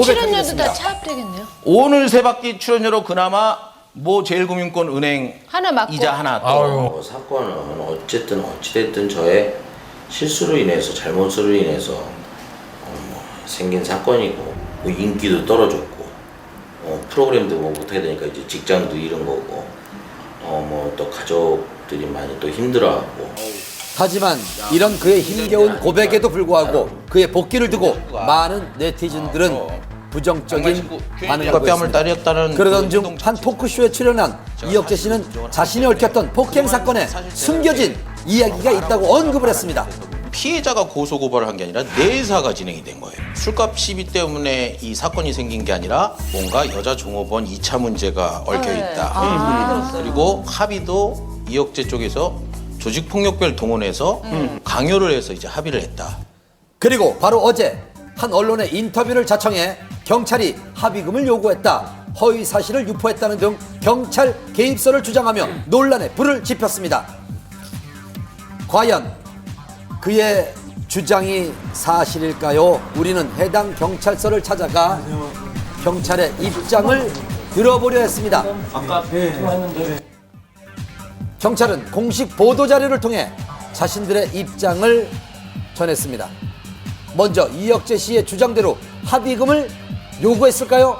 출연료도 다 차압되겠네요. 오늘 세 바퀴 출연료로 그나마 뭐 제일금융권은행 하나 맞고. 이자 하나 또. 사건은 어쨌든 어찌됐든 저의 실수로 인해서 잘못으로 인해서 생긴 사건이고 뭐 인기도 떨어졌고 프로그램도 뭐 못하게 되니까 이제 직장도 잃은 거고 뭐 또 가족들이 많이 또 힘들어하고. 하지만 이런 그의 힘겨운 고백에도 불구하고 그의 복귀를 두고 많은 네티즌들은 부정적인 반응을 뺨을 보였습니다. 따렸다는 그러던 중 한 토크쇼에 출연한 이혁재 씨는 자신이 얽혔던 폭행 사건에 숨겨진 이야기가 있다고 언급을 했습니다. 피해자가 고소고발을 한 게 아니라 내사가 진행이 된 거예요. 술값 시비 때문에 이 사건이 생긴 게 아니라 뭔가 여자 종업원 2차 문제가 얽혀 있다. 그리고 합의도 이혁재 쪽에서 조직폭력배를 동원해서 강요를 해서 이제 합의를 했다. 그리고 바로 어제 한 언론의 인터뷰를 자청해 경찰이 합의금을 요구했다, 허위 사실을 유포했다는 등 경찰 개입설을 주장하며 논란에 불을 지폈습니다. 과연 그의 주장이 사실일까요? 우리는 해당 경찰서를 찾아가 경찰의 입장을 들어보려 했습니다. 경찰은 공식 보도자료를 통해 자신들의 입장을 전했습니다. 먼저 이혁재 씨의 주장대로 합의금을 요구했을까요?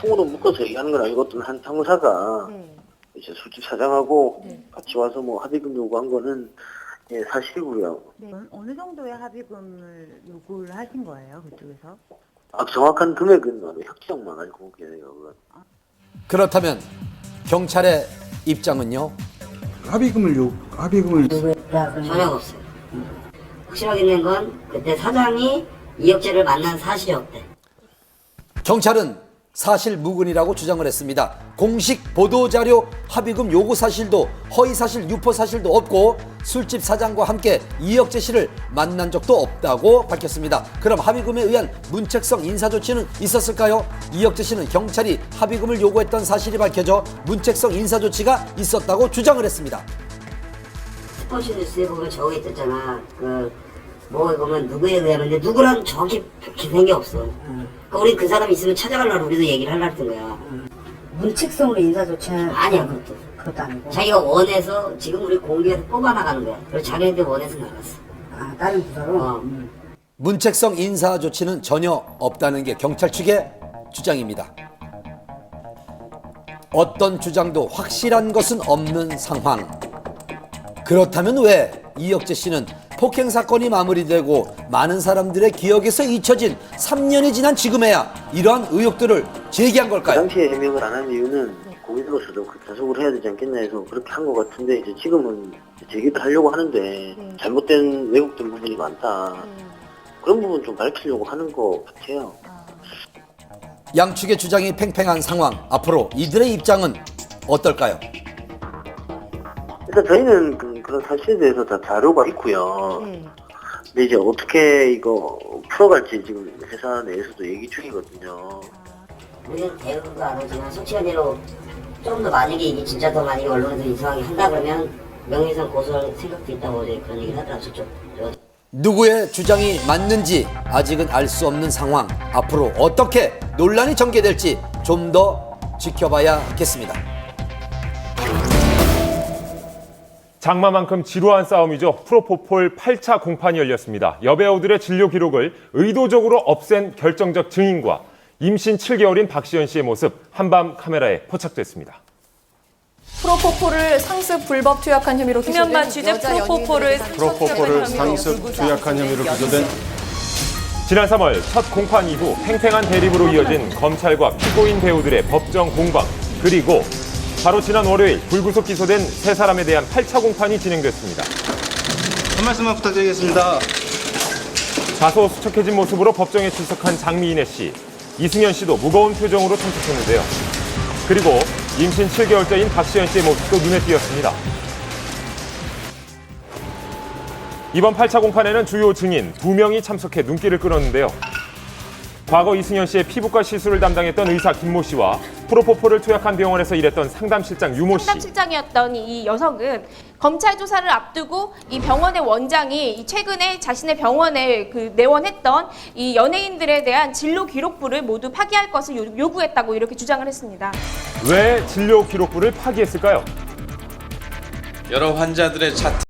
통으로 묶어서 얘기하는 건 아니고 어떤 한 상무사가 이제 술집 사장하고 같이 와서 합의금 요구한 거는 사실이고요. 네. 어느 정도의 합의금을 요구를 하신 거예요, 그쪽에서? 정확한 금액은 혁정만 알고 계세요. 그렇다면 경찰의 입장은요? 합의금을 전혀 없어요. 확실하게 있는 건 그때 사장이 이혁재를 만난 사실이 없대. 경찰은 사실 무근이라고 주장을 했습니다. 공식 보도자료 합의금 요구 사실도 허위 사실 유포 사실도 없고 술집 사장과 함께 이혁재 씨를 만난 적도 없다고 밝혔습니다. 그럼 합의금에 의한 문책성 인사조치는 있었을까요? 이혁재 씨는 경찰이 합의금을 요구했던 사실이 밝혀져 문책성 인사조치가 있었다고 주장을 했습니다. 스포츠 뉴스에 보면 저거 있었잖아. 뭐에 보면 누구에 의하면 누구랑 정확히 밝힌 게 없어. 그러니까 우리 그 사람 있으면 찾아가려고 우리도 얘기를 하려고 했던 거야. 문책성으로 인사조치는 아니야, 그것도 아니고. 자기가 원해서 지금 우리 공개해서 뽑아나가는 거야. 그래서 자기한테 원해서 나갔어. 다른 부서로? 문책성 인사 조치는 전혀 없다는 게 경찰 측의 주장입니다. 어떤 주장도 확실한 것은 없는 상황. 그렇다면 왜 이혁재 씨는 폭행 사건이 마무리되고 많은 사람들의 기억에서 잊혀진 3년이 지난 지금에야 이러한 의혹들을 제기한 그 걸까요? 당시에 해명을 안 한 이유는 고객으로서도 단속을 해야 되지 않겠나 해서 그렇게 한 것 같은데 이제 지금은 제기를 하려고 하는데 잘못된 왜곡된 부분이 많다. 그런 부분 좀 밝히려고 하는 것 같아요. 양측의 주장이 팽팽한 상황. 앞으로 이들의 입장은 어떨까요? 일단 저희는 그런 사실에 대해서 다 자료가 있고요. 근데 이제 어떻게 이거 풀어갈지 지금 회사 내에서도 얘기 중이거든요. 우리는 대응도 안 하지만 솔직한대로 좀 더 만약에 이게 진짜 더 만약에 언론에서 이상하게 한다 그러면 명예훼손 고소할 생각도 있다고 어제 그런 얘기를 하더라고요. 저쪽. 누구의 주장이 맞는지 아직은 알 수 없는 상황. 앞으로 어떻게 논란이 전개될지 좀 더 지켜봐야겠습니다. 장마만큼 지루한 싸움이죠. 프로포폴 8차 공판이 열렸습니다. 여배우들의 진료 기록을 의도적으로 없앤 결정적 증인과 임신 7개월인 박시연 씨의 모습 한밤 카메라에 포착됐습니다. 프로포폴을 상습 불법 투약한 혐의로 수면마 취재 프로포폴을 상습 투약한 혐의로 기소된 지난 3월 첫 공판 이후 팽팽한 대립으로 이어진 검찰과 피고인 배우들의 법정 공방. 그리고 바로 지난 월요일 불구속 기소된 세 사람에 대한 8차 공판이 진행됐습니다. 한 말씀만 부탁드리겠습니다. 다소 수척해진 모습으로 법정에 출석한 장미인혜 씨, 이승현 씨도 무거운 표정으로 참석했는데요. 그리고 임신 7개월째인 박시연 씨의 모습도 눈에 띄었습니다. 이번 8차 공판에는 주요 증인 2명이 참석해 눈길을 끌었는데요. 과거 이승현 씨의 피부과 시술을 담당했던 의사 김모 씨와 프로포폴을 투약한 병원에서 일했던 상담실장 유모 씨. 상담실장이었던 이 여성은 검찰 조사를 앞두고 이 병원의 원장이 최근에 자신의 병원에 내원했던 이 연예인들에 대한 진료 기록부를 모두 파기할 것을 요구했다고 이렇게 주장을 했습니다. 왜 진료 기록부를 파기했을까요? 여러 환자들의 차트